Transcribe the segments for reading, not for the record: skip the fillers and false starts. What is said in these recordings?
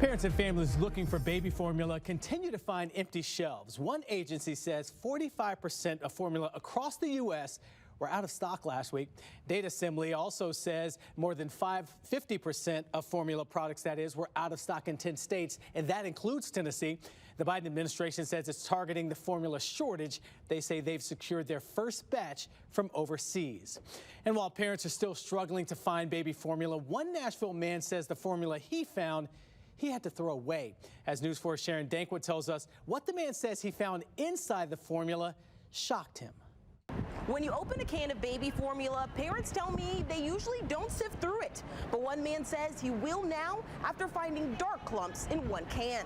Parents and families looking for baby formula continue to find empty shelves. One agency says 45% of formula across the U.S. were out of stock last week. Data Assembly also says more than 50% of formula products, that is, were out of stock in 10 states, and that includes Tennessee. The Biden administration says it's targeting the formula shortage. They say they've secured their first batch from overseas. And while parents are still struggling to find baby formula, one Nashville man says the formula he found he had to throw away. As News 4's Sharon Dankwood tells us, what the man says he found inside the formula shocked him. When you open a can of baby formula, parents tell me they usually don't sift through it. But one man says he will now after finding dark clumps in one can.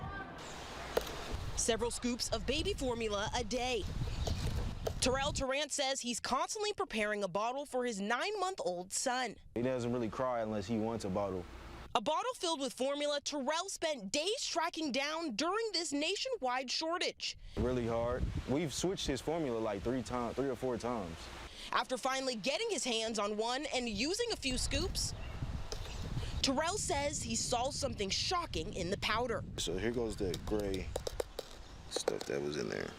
Several scoops of baby formula a day. Terrell Tarrant says he's constantly preparing a bottle for his 9-month-old son. He doesn't really cry unless he wants a bottle. A bottle filled with formula Terrell spent days tracking down during this nationwide shortage. Really hard. We've switched his formula like 3 or 4 times. After finally getting his hands on one and using a few scoops, Terrell says he saw something shocking in the powder. So here goes the gray stuff that was in there.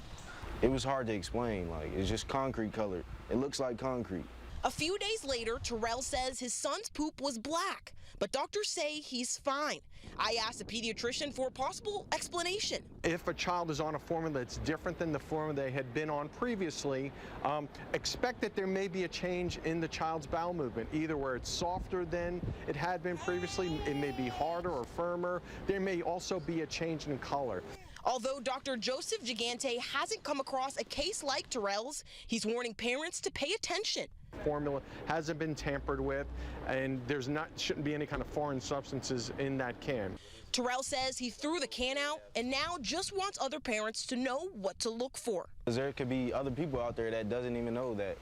It was hard to explain. Like, it's just concrete colored. It looks like concrete. A few days later, Terrell says his son's poop was black, but doctors say he's fine. I asked a pediatrician for a possible explanation. If a child is on a formula that's different than the formula they had been on previously, expect that there may be a change in the child's bowel movement, either where it's softer than it had been previously, it may be harder or firmer. There may also be a change in color. Although Dr. Joseph Gigante hasn't come across a case like Terrell's, he's warning parents to pay attention. Formula hasn't been tampered with, and shouldn't be any kind of foreign substances in that can. Terrell says he threw the can out and now just wants other parents to know what to look for. There could be other people out there that doesn't even know that.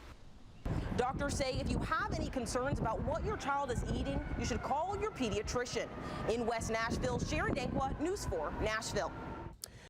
Doctors say if you have any concerns about what your child is eating, you should call your pediatrician. In West Nashville, Sharon Dankwood, News 4, Nashville.